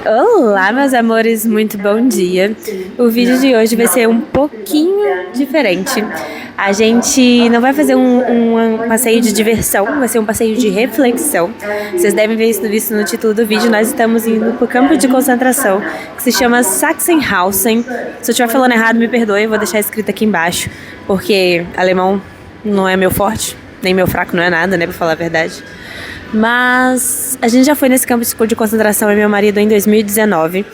Olá, meus amores, muito bom dia. O vídeo de hoje vai ser um pouquinho diferente. A gente não vai fazer um passeio de diversão, vai ser um passeio de reflexão. Vocês devem ver isso visto no título do vídeo. Nós estamos indo para o campo de concentração, que se chama Sachsenhausen. Se eu estiver falando errado, me perdoe, eu vou deixar escrito aqui embaixo, porque alemão não é meu forte, nem meu fraco, não é nada, né, pra falar a verdade. Mas a gente já foi nesse campo de concentração, eu e meu marido, em 2019.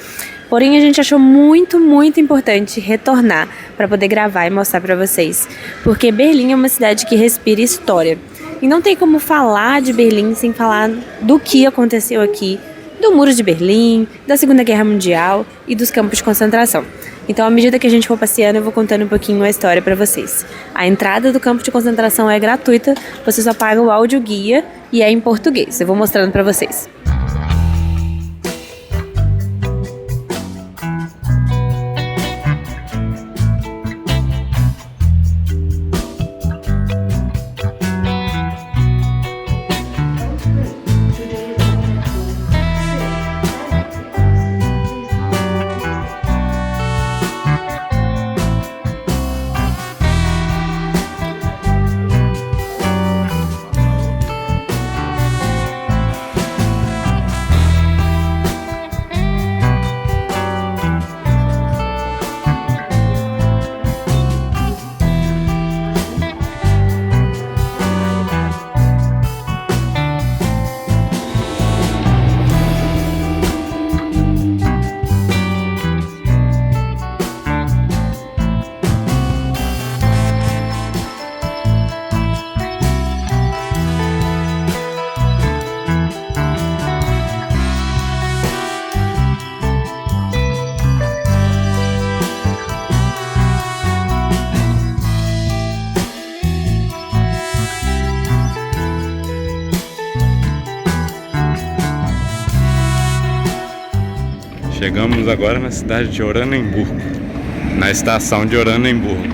Porém, a gente achou muito importante retornar para poder gravar e mostrar para vocês. Porque Berlim é uma cidade que respira história. E não tem como falar de Berlim sem falar do que aconteceu aqui, do Muro de Berlim, da Segunda Guerra Mundial e dos campos de concentração. Então, à medida que a gente for passeando, eu vou contando um pouquinho a história para vocês. A entrada do campo de concentração é gratuita, você só paga o áudio guia e é em português. Eu vou mostrando para vocês. Chegamos agora na cidade de Oranienburg, na estação de Oranienburg.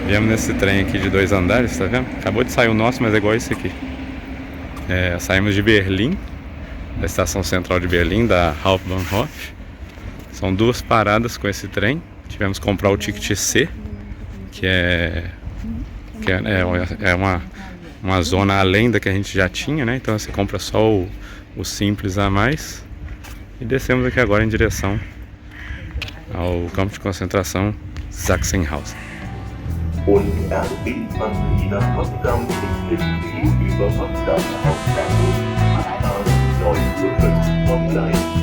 Viemos nesse trem aqui de 2 andares, tá vendo? Acabou de sair o nosso, mas é igual esse aqui. Saímos de Berlim, da estação central de Berlim, da Hauptbahnhof. São 2 paradas com esse trem. Tivemos que comprar o ticket C, que é uma zona além da que a gente já tinha, né? Então você compra só o simples a mais. E descemos aqui agora em direção ao campo de concentração Sachsenhausen. Und erbringt man sie nach Potsdam, ist es wie über Potsdam Hauptbahnhof ab 9:05 Uhr vom Gleis 4.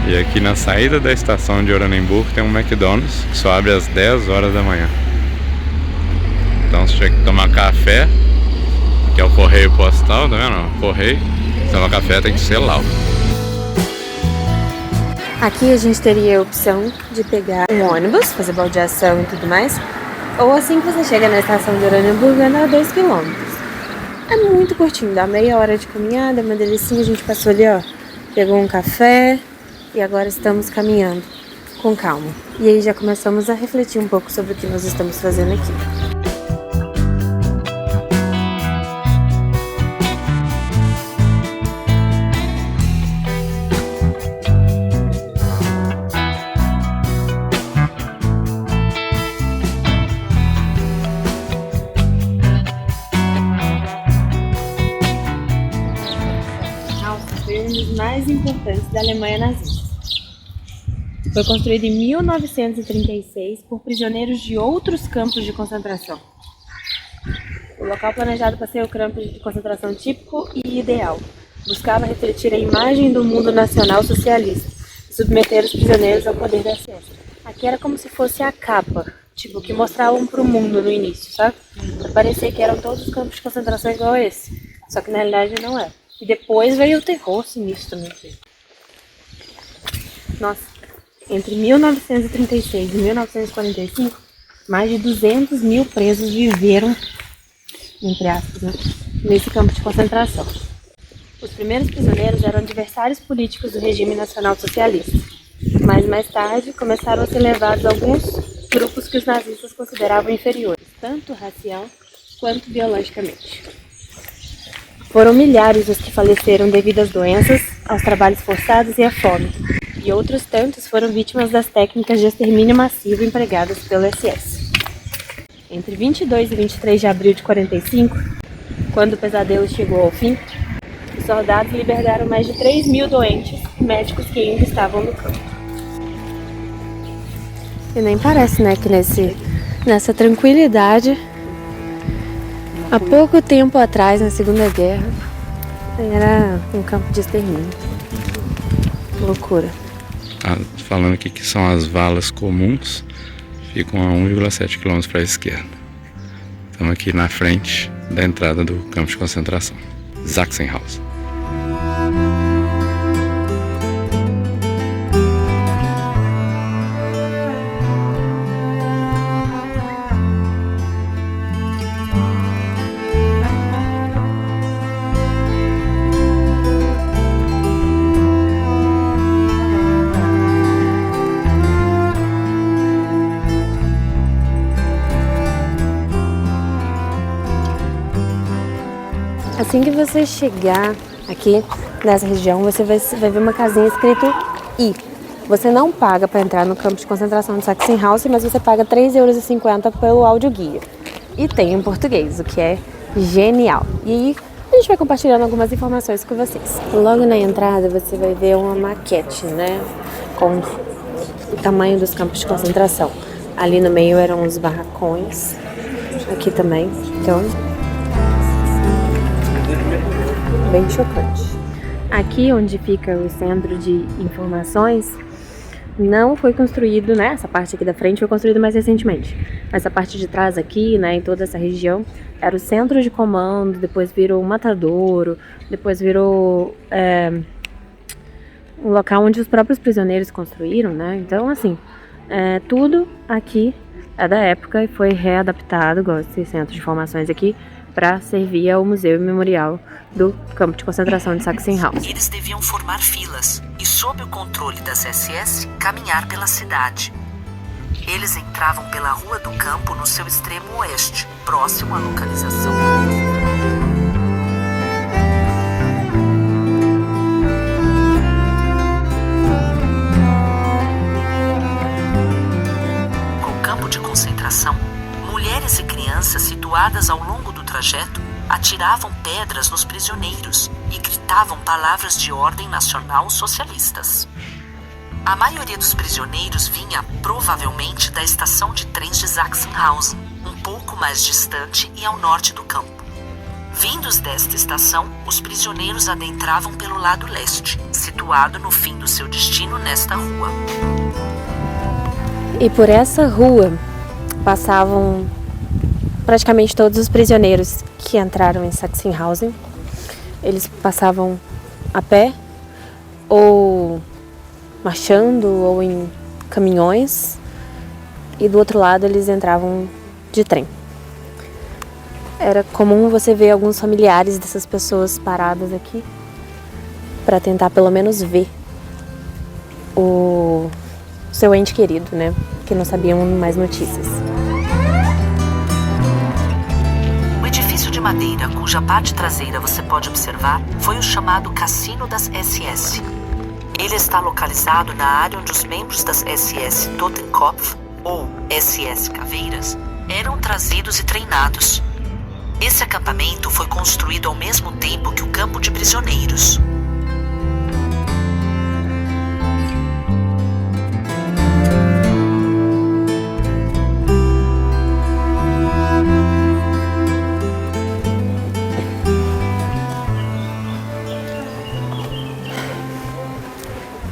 E aqui na saída da estação de Oranienburg tem um McDonald's que só abre às 10 horas da manhã. Então você tinha que tomar café, que é o correio postal, tá vendo? O correio, se tomar café tem que ser lá. Aqui a gente teria a opção de pegar um ônibus, fazer baldeação e tudo mais. Ou assim que você chega na estação de Oranienburg, anda 2 km. É muito curtinho, dá meia hora de caminhada, é uma delicinha. A gente passou ali, ó, pegou um café. E agora estamos caminhando com calma. E aí já começamos a refletir um pouco sobre o que nós estamos fazendo aqui. Foi um dos mais importantes da Alemanha nazista. Foi construído em 1936 por prisioneiros de outros campos de concentração. O local planejado para ser o campo de concentração típico e ideal. Buscava refletir a imagem do mundo nacional socialista e submeter os prisioneiros ao poder da ciência. Aqui era como se fosse a capa, tipo, que mostravam para o mundo no início, sabe? Parecia que eram todos os campos de concentração igual a esse, só que na realidade não é. E depois veio o terror sinistro também. Nossa. Entre 1936 e 1945, mais de 200 mil presos viveram, entre aspas, né, nesse campo de concentração. Os primeiros prisioneiros eram adversários políticos do regime nacional socialista, mas mais tarde começaram a ser levados a alguns grupos que os nazistas consideravam inferiores, tanto racial quanto biologicamente. Foram milhares os que faleceram devido às doenças, aos trabalhos forçados e à fome, e outros tantos foram vítimas das técnicas de extermínio massivo empregadas pelo SS. Entre 22 e 23 de abril de 45, quando o pesadelo chegou ao fim, os soldados liberaram mais de 3.000 doentes e médicos que ainda estavam no campo. E nem parece, né, que nessa tranquilidade, há pouco tempo atrás, na Segunda Guerra, era um campo de extermínio. Loucura. Falando aqui que são as valas comuns, ficam a 1,7 km para a esquerda. Estamos aqui na frente da entrada do campo de concentração, Sachsenhausen. Assim que você chegar aqui nessa região, você vai ver uma casinha escrito I. Você não paga para entrar no campo de concentração de Sachsenhausen, mas você paga 3,50 € pelo audioguia. E tem em português, o que é genial. E aí a gente vai compartilhando algumas informações com vocês. Logo na entrada você vai ver uma maquete, né, com o tamanho dos campos de concentração. Ali no meio eram os barracões, aqui também, então bem chocante. Aqui onde fica o centro de informações não foi construído, né? Essa parte aqui da frente foi construída mais recentemente. Essa parte de trás aqui, né, em toda essa região, era o centro de comando, depois virou um matadouro, depois virou um local onde os próprios prisioneiros construíram, né? Então, assim, tudo aqui é da época e foi readaptado, igual esse centro de informações aqui, para servir ao Museu e Memorial do Campo de Concentração de Sachsenhausen. Eles deviam formar filas e, sob o controle das SS, caminhar pela cidade. Eles entravam pela Rua do Campo no seu extremo oeste, próximo à localização. Com o campo de concentração, mulheres e crianças situadas ao longo do trajeto atiravam pedras nos prisioneiros e gritavam palavras de ordem nacional socialistas. A maioria dos prisioneiros vinha provavelmente da estação de trens de Sachsenhausen, um pouco mais distante e ao norte do campo. Vindos desta estação, os prisioneiros adentravam pelo lado leste, situado no fim do seu destino nesta rua. E por essa rua passavam praticamente todos os prisioneiros que entraram em Sachsenhausen. Eles passavam a pé, ou marchando, ou em caminhões, e do outro lado eles entravam de trem. Era comum você ver alguns familiares dessas pessoas paradas aqui para tentar pelo menos ver o seu ente querido, né? Que não sabiam mais notícias. O edifício de madeira, cuja parte traseira você pode observar, foi o chamado Cassino das SS. Ele está localizado na área onde os membros das SS Totenkopf, ou SS Caveiras, eram trazidos e treinados. Esse acampamento foi construído ao mesmo tempo que o campo de prisioneiros.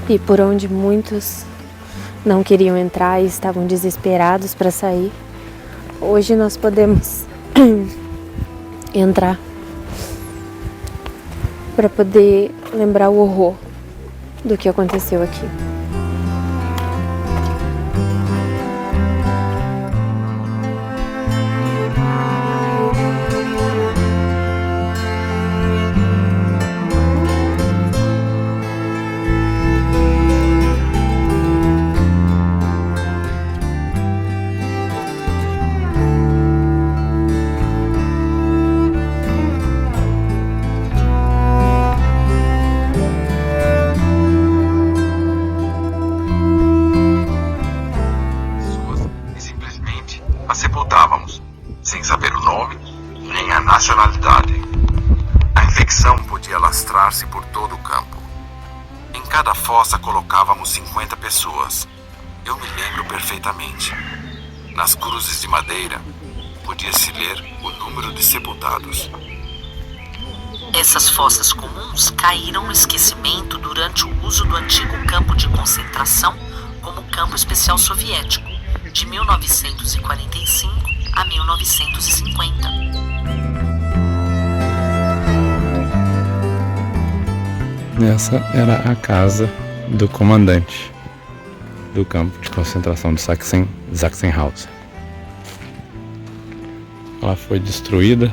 E por onde muitos não queriam entrar e estavam desesperados para sair, hoje nós podemos entrar para poder lembrar o horror do que aconteceu aqui. cada fossa colocávamos 50 pessoas. Eu me lembro perfeitamente. Nas cruzes de madeira, podia-se ler o número de sepultados. Essas fossas comuns caíram no esquecimento durante o uso do antigo campo de concentração como campo especial soviético, de 1945 a 1950. Essa era a casa do comandante do campo de concentração de Sachsenhausen. Ela foi destruída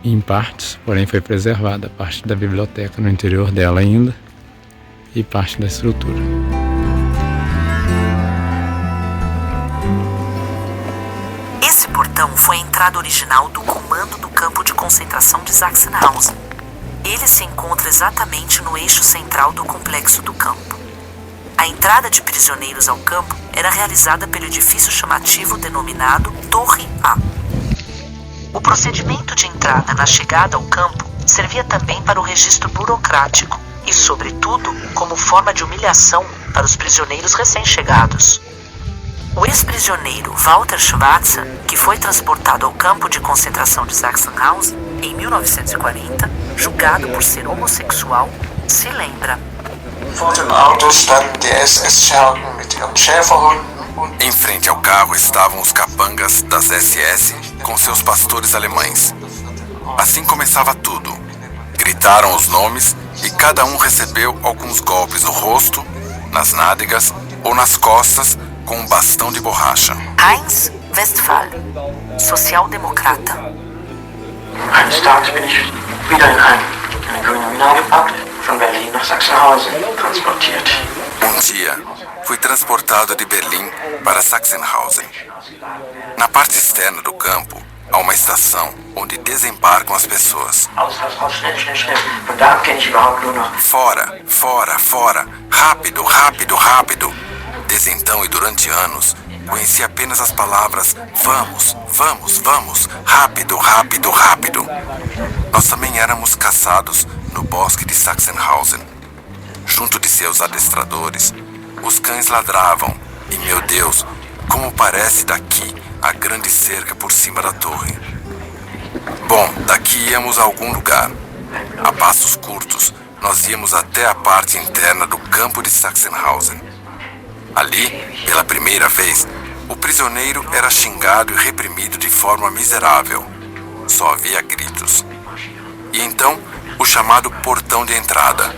em partes, porém foi preservada parte da biblioteca no interior dela ainda e parte da estrutura. Esse portão foi a entrada original do comando do campo de concentração de Sachsenhausen. Ele se encontra exatamente no eixo central do complexo do campo. A entrada de prisioneiros ao campo era realizada pelo edifício chamativo denominado Torre A. O procedimento de entrada na chegada ao campo servia também para o registro burocrático e, sobretudo, como forma de humilhação para os prisioneiros recém-chegados. O ex-prisioneiro Walter Schwarzer, que foi transportado ao campo de concentração de Sachsenhausen em 1940, julgado por ser homossexual, se lembra. Em frente ao carro estavam os capangas das SS com seus pastores alemães. Assim começava tudo. Gritaram os nomes e cada um recebeu alguns golpes no rosto, nas nádegas ou nas costas com um bastão de borracha. Heinz Westphal, social-democrata. Eines Tages bin ich wieder in eine grüne Mina gepackt, von Berlin nach Sachsenhausen transportiert. Um dia, fui transportado de Berlim para Sachsenhausen. Na parte externa do campo, há uma estação onde desembarcam as pessoas. Schnell. Von da kenne ich überhaupt nur noch. Fora, fora, fora, rápido, rápido, rápido. Desde então e durante anos, conheci apenas as palavras vamos, vamos, vamos, rápido, rápido, rápido. Nós também éramos caçados no bosque de Sachsenhausen. Junto de seus adestradores, os cães ladravam e, meu Deus, como parece daqui a grande cerca por cima da torre. Bom, daqui íamos a algum lugar. A passos curtos, nós íamos até a parte interna do campo de Sachsenhausen. Ali, pela primeira vez, o prisioneiro era xingado e reprimido de forma miserável. Só havia gritos. E então, o chamado portão de entrada.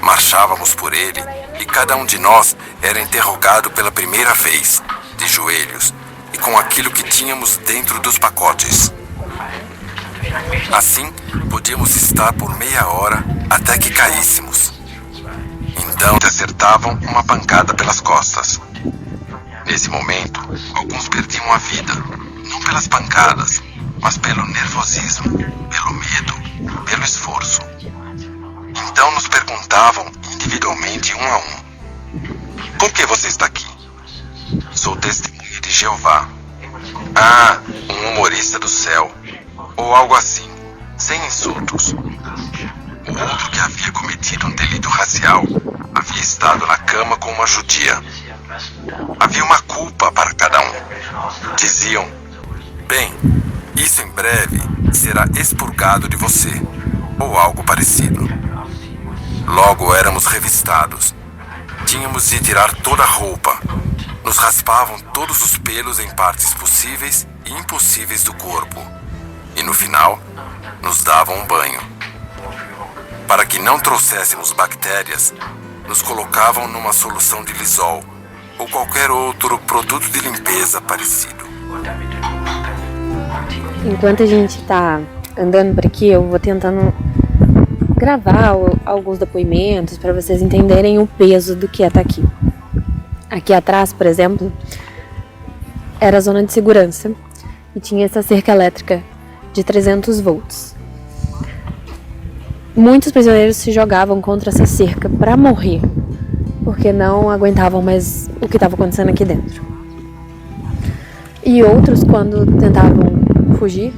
Marchávamos por ele e cada um de nós era interrogado pela primeira vez, de joelhos, e com aquilo que tínhamos dentro dos pacotes. Assim, podíamos estar por meia hora até que caíssemos. Então, acertavam uma pancada pelas costas. Nesse momento, alguns perdiam a vida, não pelas pancadas, mas pelo nervosismo, pelo medo, pelo esforço. Então nos perguntavam individualmente, um a um: por que você está aqui? Sou testemunha de Jeová. Ah, um humorista do céu. Ou algo assim, sem insultos. O outro, que havia cometido um delito racial, havia estado na cama com uma judia. Havia uma culpa para cada um. Diziam: bem, isso em breve será expurgado de você, ou algo parecido. Logo éramos revistados. Tínhamos de tirar toda a roupa. Nos raspavam todos os pelos em partes possíveis e impossíveis do corpo. E no final, nos davam um banho. Para que não trouxéssemos bactérias, nos colocavam numa solução de Lysol ou qualquer outro produto de limpeza parecido. Enquanto a gente tá andando por aqui, eu vou tentando gravar alguns depoimentos para vocês entenderem o peso do que é estar aqui. Aqui atrás, por exemplo, era a zona de segurança e tinha essa cerca elétrica de 300 volts. Muitos prisioneiros se jogavam contra essa cerca para morrer, porque não aguentavam mais o que estava acontecendo aqui dentro. E outros, quando tentavam fugir,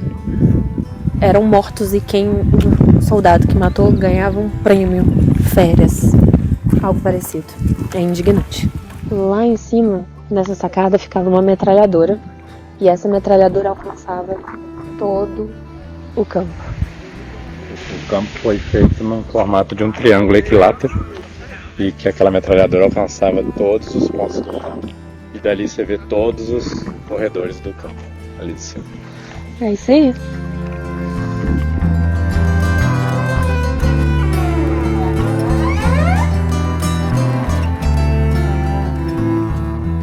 eram mortos, e quem soldado que matou ganhava um prêmio, férias, algo parecido. É indignante. Lá em cima, nessa sacada, ficava uma metralhadora, e essa metralhadora alcançava todo o campo. O campo foi feito no formato de um triângulo equilátero e que aquela metralhadora alcançava todos os pontos do campo. E dali você vê todos os corredores do campo, ali de cima. É isso aí.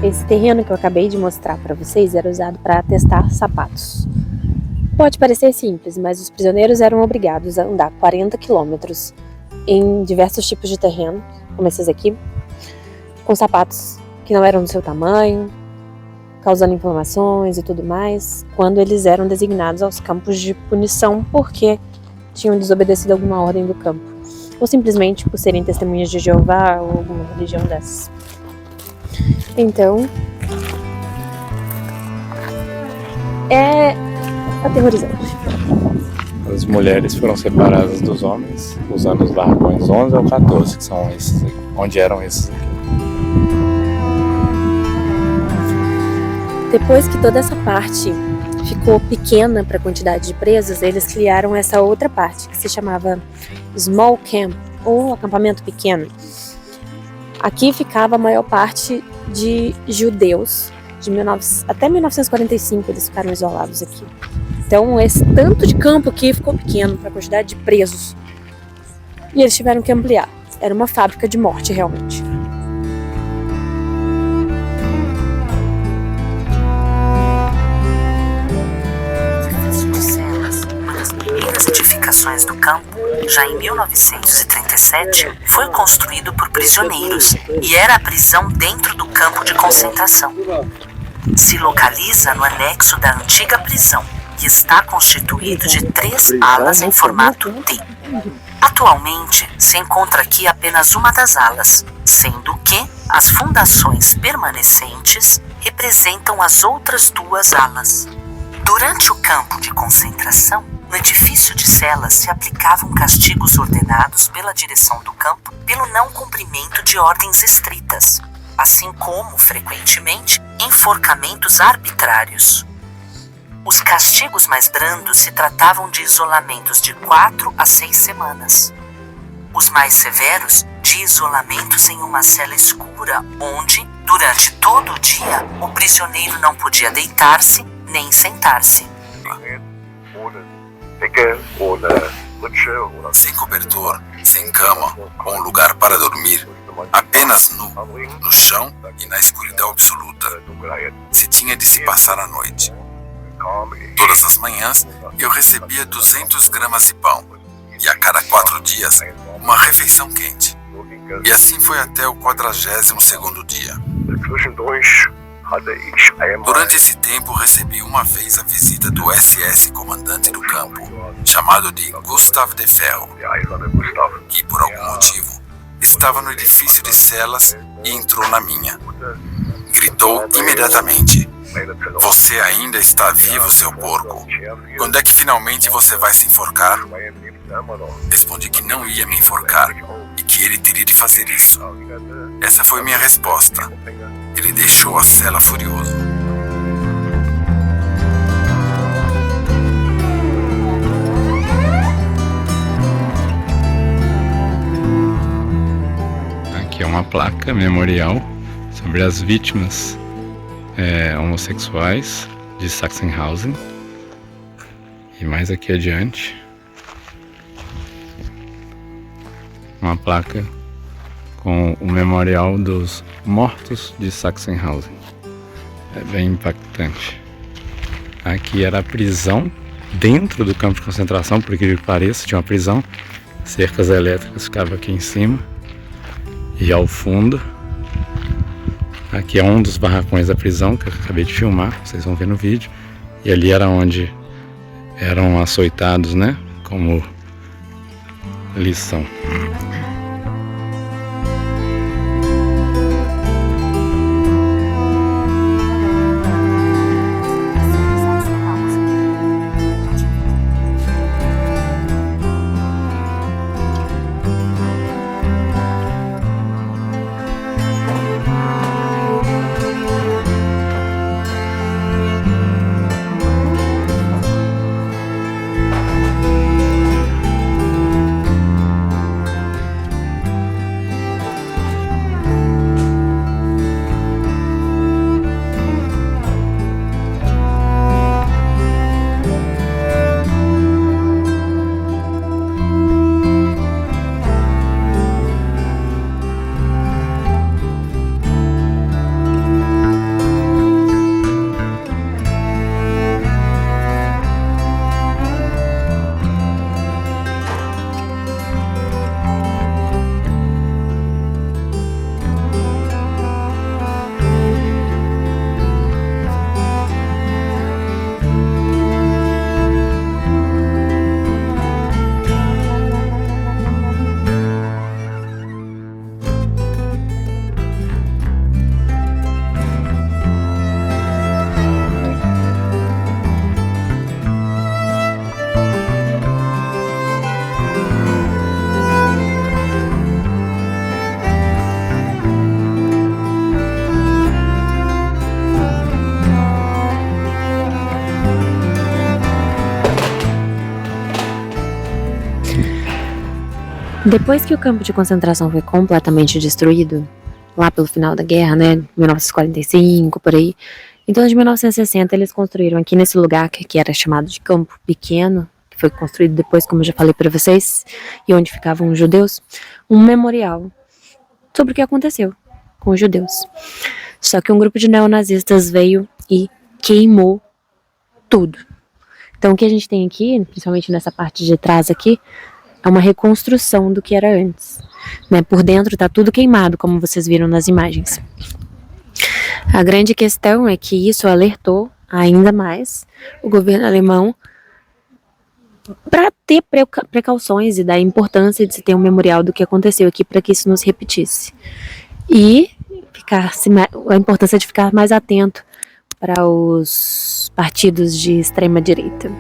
Esse terreno que eu acabei de mostrar para vocês era usado para testar sapatos. Pode parecer simples, mas os prisioneiros eram obrigados a andar 40 quilômetros em diversos tipos de terreno, como esses aqui, com sapatos que não eram do seu tamanho, causando inflamações e tudo mais, quando eles eram designados aos campos de punição porque tinham desobedecido alguma ordem do campo, ou simplesmente por serem testemunhas de Jeová ou alguma religião dessas. Então, é aterrorizante. As mulheres foram separadas dos homens usando os barracões 11 ou 14, que são esses aqui, onde eram esses aqui. Depois que toda essa parte ficou pequena para a quantidade de presos, eles criaram essa outra parte que se chamava Small Camp, ou acampamento pequeno. Aqui ficava a maior parte de judeus, até 1945 eles ficaram isolados aqui. Então esse tanto de campo aqui ficou pequeno para a quantidade de presos. E eles tiveram que ampliar. Era uma fábrica de morte realmente. De celas, uma das primeiras edificações do campo, já em 1937, foi construído por prisioneiros e era a prisão dentro do campo de concentração. Se localiza no anexo da antiga prisão e está constituído de 3 alas em formato T. Atualmente, se encontra aqui apenas uma das alas, sendo que as fundações permanecentes representam as outras 2 alas. Durante o campo de concentração, no edifício de celas se aplicavam castigos ordenados pela direção do campo pelo não cumprimento de ordens estritas, assim como, frequentemente, enforcamentos arbitrários. Os castigos mais brandos se tratavam de isolamentos de 4 a 6 semanas. Os mais severos, de isolamentos em uma cela escura, onde, durante todo o dia, o prisioneiro não podia deitar-se nem sentar-se. Sem cobertor, sem cama ou um lugar para dormir, apenas nu, no chão e na escuridão absoluta, se tinha de se passar a noite. Todas as manhãs eu recebia 200 gramas de pão e a cada 4 dias uma refeição quente. E assim foi até o 42º dia. Durante esse tempo recebi uma vez a visita do SS comandante do campo, chamado de Gustav de Ferro, que por algum motivo estava no edifício de celas e entrou na minha. Gritou imediatamente: "Você ainda está vivo, seu porco? Quando é que finalmente você vai se enforcar?" Respondi que não ia me enforcar e que ele teria de fazer isso. Essa foi minha resposta. Ele deixou a cela furioso. Aqui é uma placa memorial sobre as vítimas homossexuais de Sachsenhausen. E mais aqui adiante, uma placa com o memorial dos mortos de Sachsenhausen. É bem impactante. Aqui era a prisão dentro do campo de concentração, por incrível que pareça, tinha uma prisão, cercas elétricas ficavam aqui em cima e ao fundo. Aqui é um dos barracões da prisão que eu acabei de filmar, vocês vão ver no vídeo. E ali era onde eram açoitados, né, como lição. Depois que o campo de concentração foi completamente destruído, lá pelo final da guerra, né, 1945, por aí, então de 1960 eles construíram aqui nesse lugar que era chamado de Campo Pequeno, que foi construído depois, como eu já falei para vocês, e onde ficavam os judeus, um memorial sobre o que aconteceu com os judeus. Só que um grupo de neonazistas veio e queimou tudo. Então o que a gente tem aqui, principalmente nessa parte de trás aqui, é uma reconstrução do que era antes, né? Por dentro tá tudo queimado, como vocês viram nas imagens. A grande questão é que isso alertou ainda mais o governo alemão para ter precauções e da importância de se ter um memorial do que aconteceu aqui para que isso não se repetisse. E a importância de ficar mais atento para os partidos de extrema direita.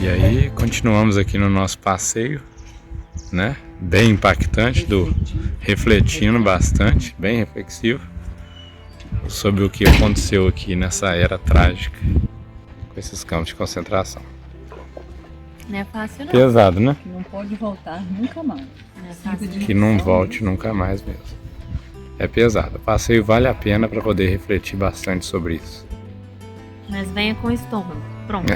E aí, continuamos aqui no nosso passeio, né? Bem impactante, refletindo bastante, bem reflexivo sobre o que aconteceu aqui nessa era trágica com esses campos de concentração. Não é fácil não. Pesado, né? Não pode voltar nunca mais. Não é fácil. Que não volte nunca mais mesmo. É pesado. O passeio vale a pena para poder refletir bastante sobre isso. Mas venha com o estômago. Pronto.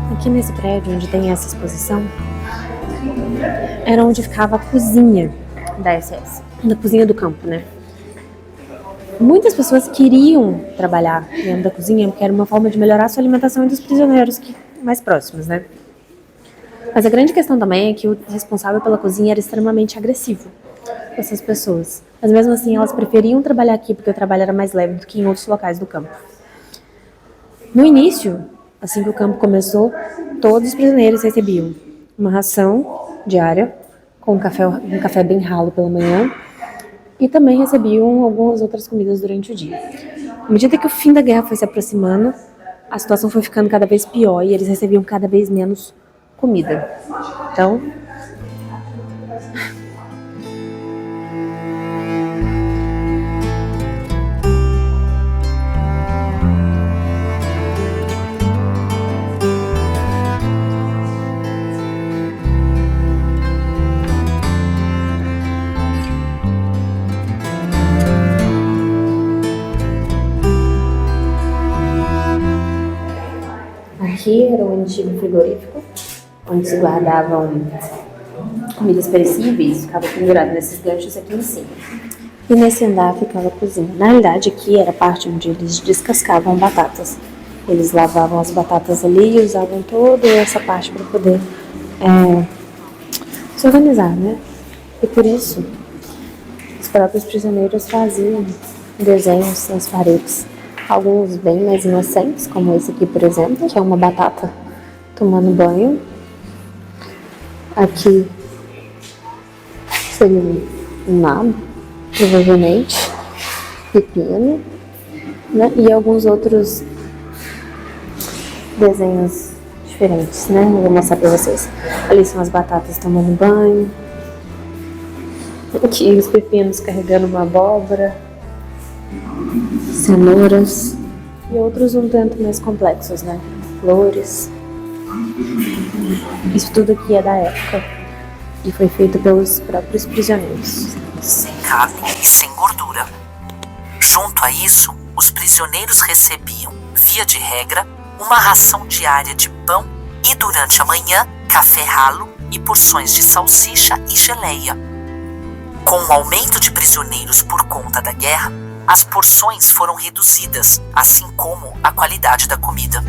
Aqui nesse prédio onde tem essa exposição, era onde ficava a cozinha da SS, da cozinha do campo, né? Muitas pessoas queriam trabalhar dentro da cozinha porque era uma forma de melhorar a sua alimentação e dos prisioneiros mais próximos, né? Mas a grande questão também é que o responsável pela cozinha era extremamente agressivo com essas pessoas. Mas mesmo assim, elas preferiam trabalhar aqui porque o trabalho era mais leve do que em outros locais do campo. No início, assim que o campo começou, todos os prisioneiros recebiam uma ração diária, com um café bem ralo pela manhã, e também recebiam algumas outras comidas durante o dia. À medida que o fim da guerra foi se aproximando, a situação foi ficando cada vez pior e eles recebiam cada vez menos comida. Então, aqui era um antigo frigorífico, onde se guardavam comidas perecíveis, ficava pendurado nesses ganchos aqui em cima. E nesse andar ficava a cozinha. Na realidade, aqui era a parte onde eles descascavam batatas. Eles lavavam as batatas ali e usavam toda essa parte para poder se organizar, né? E por isso, Os próprios prisioneiros faziam desenhos nas paredes. Alguns bem mais inocentes, como esse aqui, por exemplo, que é uma batata tomando banho. Aqui seria um nabo, provavelmente, pepino, né? E alguns outros desenhos diferentes, né? Eu vou mostrar pra vocês. Ali são as batatas tomando banho. Aqui os pepinos carregando uma abóbora, cenouras e outros um tanto mais complexos, né? Flores. Isso tudo aqui é da época e foi feito pelos próprios prisioneiros. Sem carne e sem gordura. Junto a isso, os prisioneiros recebiam, via de regra, uma ração diária de pão e, durante a manhã, café ralo e porções de salsicha e geleia. Com o aumento de prisioneiros por conta da guerra, as porções foram reduzidas, assim como a qualidade da comida.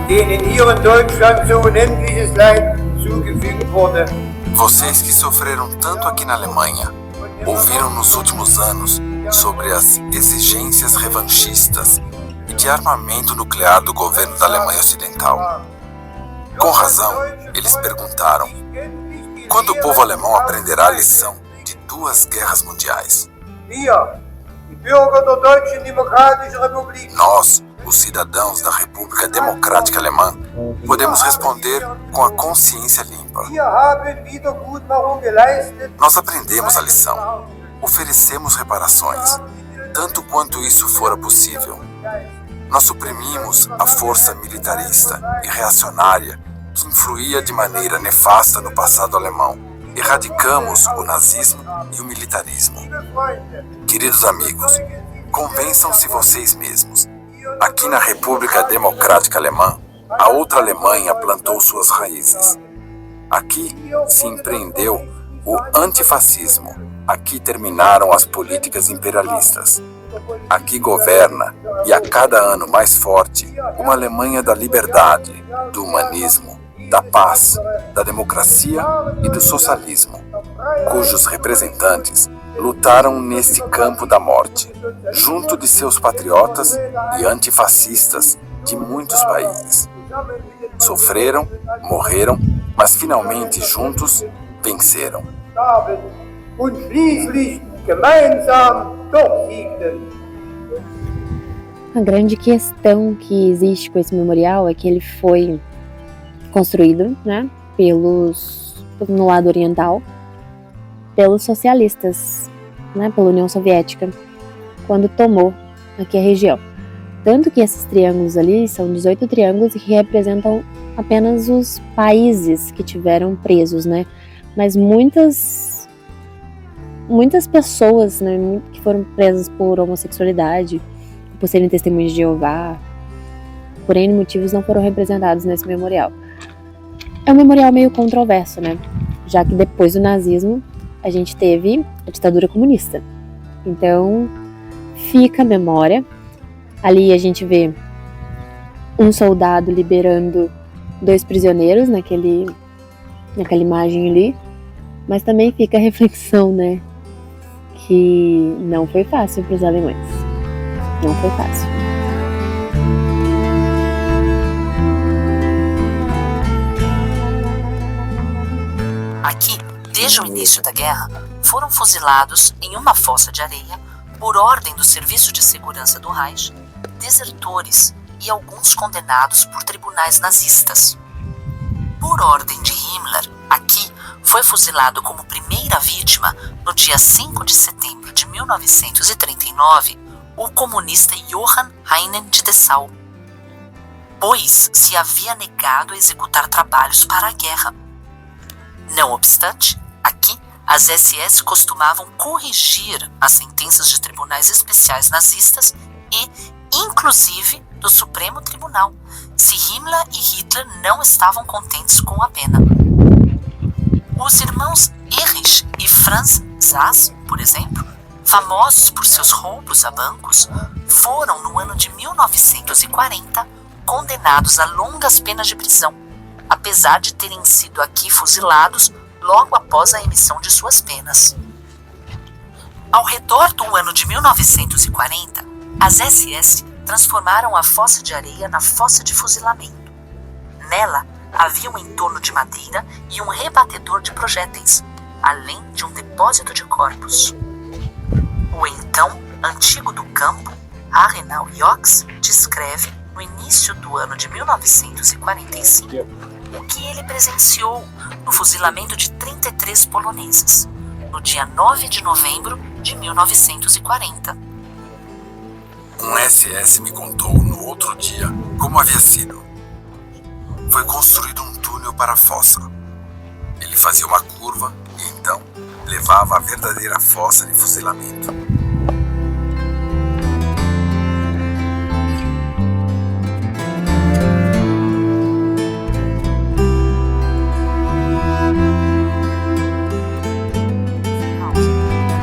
Denen hier in Deutschland so unendliches Leid zugefügt wurde. Vocês que sofreram tanto aqui na Alemanha, ouviram nos últimos anos sobre as exigências revanchistas e de armamento nuclear do governo da Alemanha Ocidental. Com razão, eles perguntaram: quando o povo alemão aprenderá a lição de 2 guerras mundiais? Wir, die Bürger der Deutschen Demokratischen Republik. Nós, os cidadãos da República Democrática Alemã, podemos responder com a consciência limpa. Wir haben Wiedergutmachung geleistet. Nós aprendemos a lição. Oferecemos reparações, tanto quanto isso fora possível. Nós suprimimos a força militarista e reacionária que influía de maneira nefasta no passado alemão. Erradicamos o nazismo e o militarismo. Queridos amigos, convençam-se vocês mesmos. Aqui na República Democrática Alemã, a outra Alemanha plantou suas raízes. Aqui se empreendeu o antifascismo. Aqui terminaram as políticas imperialistas. Aqui governa, e a cada ano mais forte, uma Alemanha da liberdade, do humanismo, da paz, da democracia e do socialismo, cujos representantes lutaram nesse campo da morte, junto de seus patriotas e antifascistas de muitos países. Sofreram, morreram, mas finalmente juntos venceram. Und schließlich gemeinsam doch siegten. A grande questão que existe com esse memorial é que ele foi construído, né, no lado oriental, pelos socialistas, né, pela União Soviética, quando tomou aqui a região. Tanto que esses triângulos ali são 18 triângulos que representam apenas os países que tiveram presos, né, mas muitas pessoas, né, que foram presas por homossexualidade, por serem testemunhas de Jeová, por N motivos, não foram representados nesse memorial. É um memorial meio controverso, né? Já que depois do nazismo a gente teve a ditadura comunista. Então fica a memória. Ali a gente vê um soldado liberando 2 prisioneiros naquela imagem ali. Mas também fica a reflexão, né? Que não foi fácil para os alemães. Não foi fácil. Aqui, desde o início da guerra, foram fuzilados em uma fossa de areia, por ordem do Serviço de Segurança do Reich, desertores e alguns condenados por tribunais nazistas. Por ordem de Himmler, aqui foi fuzilado como primeira vítima, no dia 5 de setembro de 1939, o comunista Johann Heinen de Dessau, pois se havia negado a executar trabalhos para a guerra. Não obstante, aqui as SS costumavam corrigir as sentenças de tribunais especiais nazistas e, inclusive, do Supremo Tribunal, se Himmler e Hitler não estavam contentes com a pena. Os irmãos Erich e Franz Sas, por exemplo, famosos por seus roubos a bancos, foram, no ano de 1940, condenados a longas penas de prisão, apesar de terem sido aqui fuzilados logo após a emissão de suas penas. Ao redor do ano de 1940, as SS transformaram a fossa de areia na fossa de fuzilamento. Nela havia um entorno de madeira e um rebatedor de projéteis, além de um depósito de corpos. O então antigo do campo, Arenal Yox, descreve, no início do ano de 1945, o que ele presenciou no fuzilamento de 33 poloneses, no dia 9 de novembro de 1940. Um SS me contou no outro dia como havia sido. Foi construído um túnel para a fossa. Ele fazia uma curva e então levava à verdadeira fossa de fuzilamento.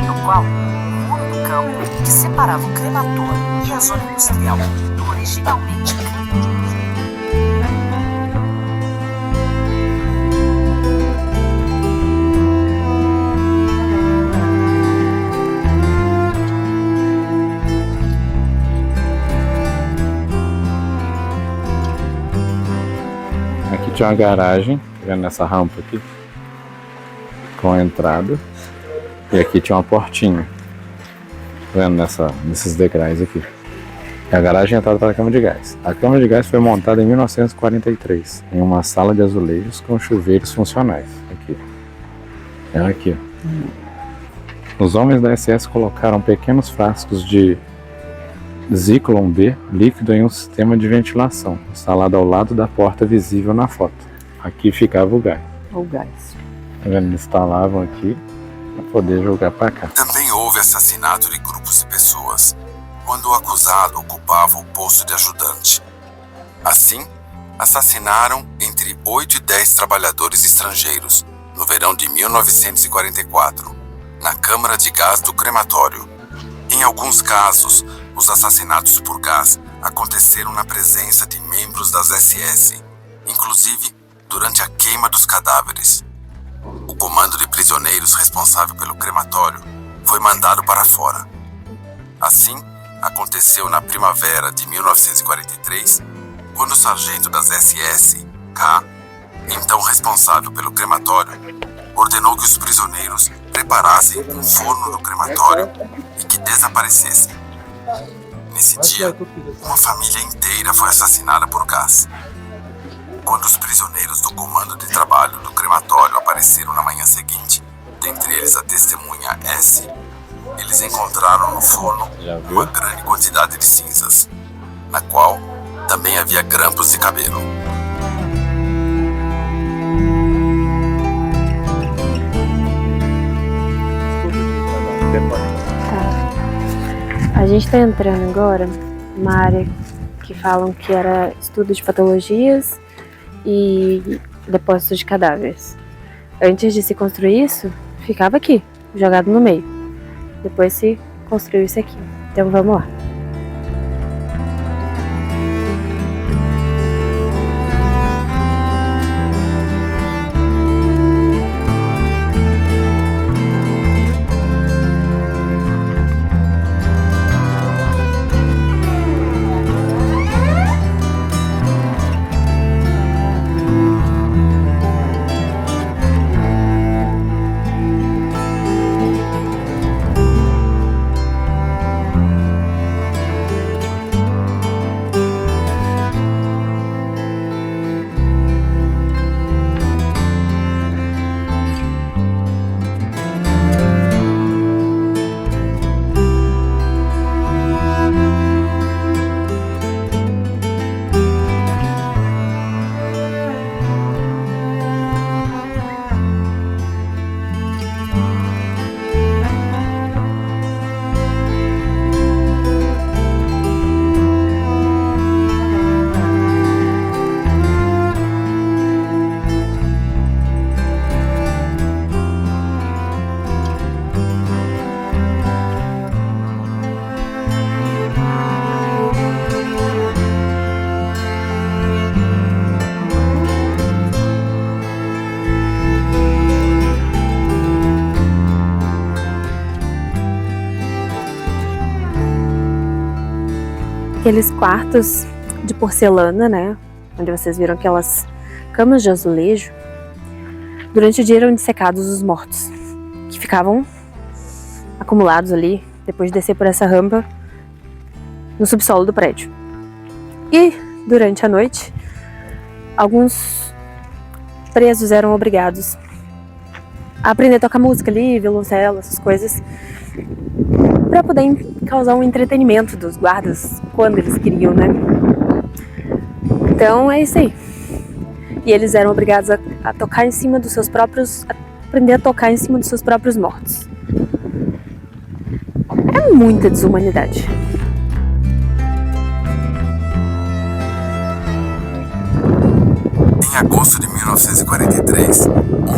No qual o muro do campo que separava o crematório e a zona industrial do originalmente campo de Aqui tinha uma garagem, tá vendo nessa rampa aqui? Com a entrada. E aqui tinha uma portinha. Tá vendo nesses degraus aqui? E a garagem entrada para a câmara de gás. A câmara de gás foi montada em 1943, em uma sala de azulejos com chuveiros funcionais. Aqui. É aqui. Os homens da SS colocaram pequenos frascos de Zyklon B líquido em um sistema de ventilação, instalado ao lado da porta visível na foto. Aqui ficava o gás. O gás. Tá vendo? Eles instalavam aqui para poder jogar para cá. Também houve assassinato de grupos de pessoas, quando o acusado ocupava o posto de ajudante. Assim, assassinaram entre 8 e 10 trabalhadores estrangeiros, no verão de 1944, na câmara de gás do crematório. Em alguns casos, os assassinatos por gás aconteceram na presença de membros das SS, inclusive durante a queima dos cadáveres. O comando de prisioneiros responsável pelo crematório foi mandado para fora. Assim, aconteceu na primavera de 1943, quando o sargento das SS, K., então responsável pelo crematório, ordenou que os prisioneiros preparassem um forno no crematório e que desaparecessem. Nesse dia, uma família inteira foi assassinada por gás. Quando os prisioneiros do comando de trabalho do crematório apareceram na manhã seguinte, dentre eles a testemunha S., eles encontraram no forno uma grande quantidade de cinzas, na qual também havia grampos de cabelo. A gente está entrando agora numa área que falam que era estudo de patologias e depósito de cadáveres. Antes de se construir isso, ficava aqui, jogado no meio. Depois se construiu isso aqui. Então vamos lá. aqueles quartos de porcelana, né? Onde vocês viram aquelas camas de azulejo. Durante o dia eram dissecados os mortos, que ficavam acumulados ali, depois de descer por essa rampa, no subsolo do prédio. E, durante a noite, alguns presos eram obrigados a aprender a tocar música ali, violoncelo, essas coisas, para poder causar um entretenimento dos guardas quando eles queriam, né? Então é isso aí. E eles eram obrigados a tocar em cima dos seus próprios, a aprender a tocar em cima dos seus próprios mortos. É muita desumanidade. Em agosto de 1943,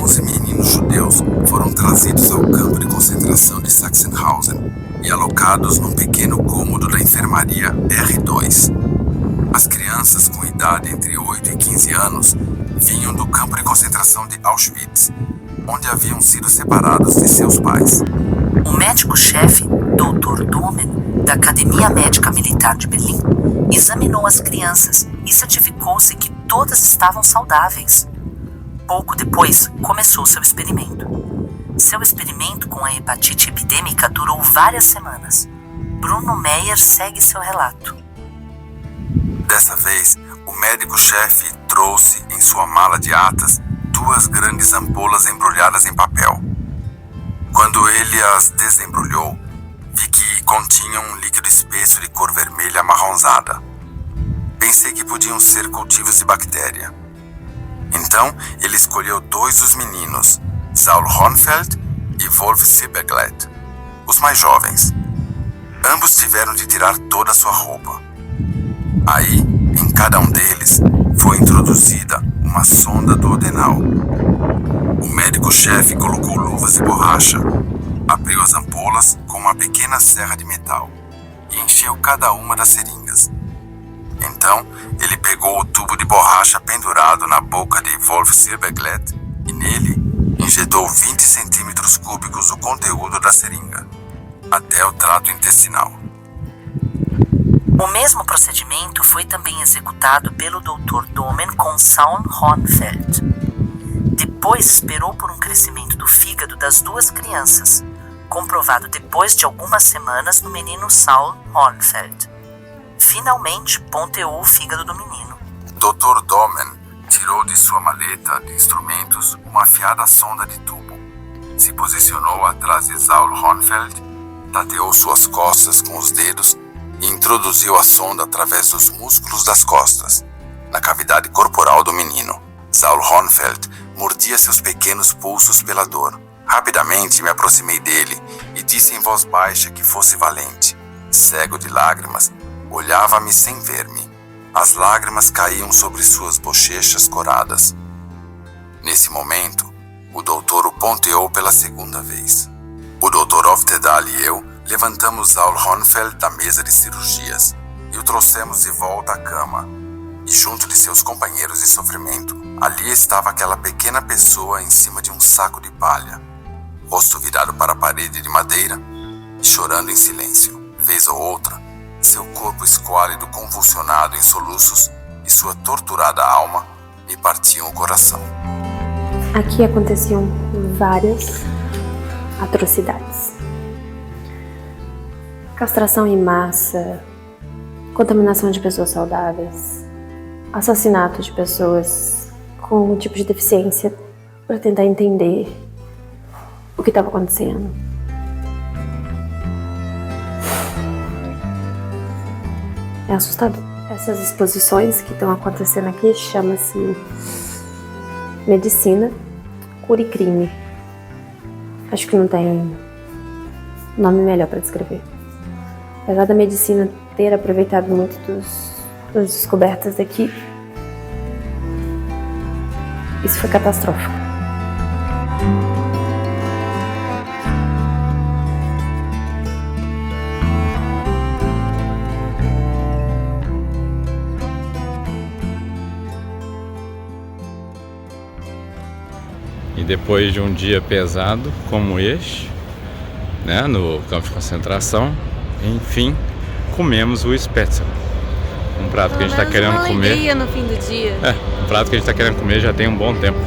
11 meninos judeus foram trazidos ao campo de concentração de Sachsenhausen e alocados num pequeno cômodo da enfermaria R2. As crianças com idade entre 8 e 15 anos vinham do campo de concentração de Auschwitz, onde haviam sido separados de seus pais. O médico-chefe, Dr. Domen, da Academia Médica Militar de Berlim, examinou as crianças e certificou-se que todas estavam saudáveis. Pouco depois, começou seu experimento. Seu experimento com a hepatite epidêmica durou várias semanas. Bruno Meyer segue seu relato. Dessa vez, o médico-chefe trouxe em sua mala de atas 2 grandes ampolas embrulhadas em papel. Quando ele as desembrulhou, vi que continham um líquido espesso de cor vermelha amarronzada. Pensei que podiam ser cultivos de bactéria. Então, ele escolheu 2 dos meninos, Saul Hornfeld e Wolf Sieberglet, os mais jovens. Ambos tiveram de tirar toda a sua roupa. Aí, em cada um deles, foi introduzida uma sonda duodenal. O médico-chefe colocou luvas de borracha, abriu as ampolas com uma pequena serra de metal e encheu cada uma das seringas. Então, ele pegou o tubo de borracha pendurado na boca de Wolf Sieberglet e nele injetou 20 centímetros cúbicos do conteúdo da seringa, até o trato intestinal. O mesmo procedimento foi também executado pelo Dr. Domen com Saul Hornfeld. Depois esperou por um crescimento do fígado das 2 crianças, comprovado depois de algumas semanas no menino Saul Hornfeld. Finalmente, ponteou o fígado do menino. Dr. Domen tirou de sua maleta de instrumentos uma afiada sonda de tubo. Se posicionou atrás de Saul Hornfeld, tateou suas costas com os dedos e introduziu a sonda através dos músculos das costas, na cavidade corporal do menino. Saul Hornfeld mordia seus pequenos pulsos pela dor. Rapidamente me aproximei dele e disse em voz baixa que fosse valente. Cego de lágrimas, olhava-me sem ver-me. As lágrimas caíam sobre suas bochechas coradas. Nesse momento, o doutor o ponteou pela segunda vez. O Dr. Oftedal e eu levantamos Saul Hornfeld da mesa de cirurgias e o trouxemos de volta à cama. E junto de seus companheiros de sofrimento, ali estava aquela pequena pessoa em cima de um saco de palha, rosto virado para a parede de madeira e chorando em silêncio. Vez ou outra, seu corpo esquálido convulsionado em soluços e sua torturada alma me partiam o coração. Aqui aconteciam várias atrocidades. Castração em massa, contaminação de pessoas saudáveis, assassinato de pessoas com algum tipo de deficiência para tentar entender o que estava acontecendo. É assustador. Essas exposições que estão acontecendo aqui chama-se Medicina, Cura e Crime. Acho que não tem nome melhor para descrever. Apesar da medicina ter aproveitado muito das descobertas daqui, isso foi catastrófico. E depois de um dia pesado como este, né, no campo de concentração, enfim, comemos o Spätzle. Um prato que a gente tá querendo uma comer. alegria no fim do dia. Um prato que a gente tá querendo comer já tem um bom tempo.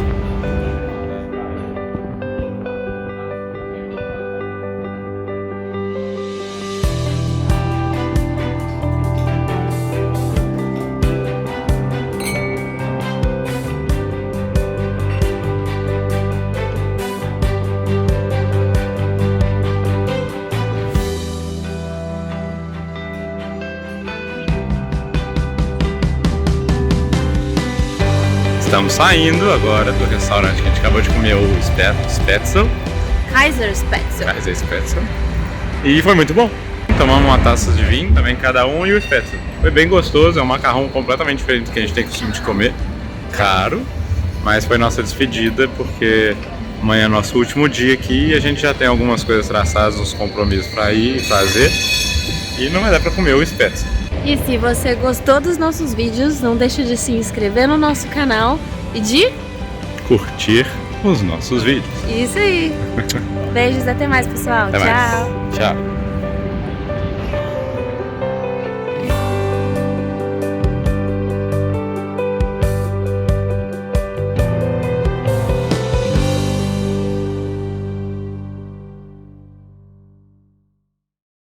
Estamos saindo agora do restaurante que a gente acabou de comer, o Spätzle. Kaiser Spätzle. E foi muito bom. Tomamos uma taça de vinho, também cada um, e o Spätzle. Foi bem gostoso, é um macarrão completamente diferente do que a gente tem costume de comer. Caro, mas foi nossa despedida, porque amanhã é nosso último dia aqui e a gente já tem algumas coisas traçadas, uns compromissos para ir e fazer. E não vai dar para comer o Spätzle. E se você gostou dos nossos vídeos, não deixe de se inscrever no nosso canal e de curtir os nossos vídeos. Isso aí. Beijos, até mais, pessoal. Até Tchau. mais. Tchau.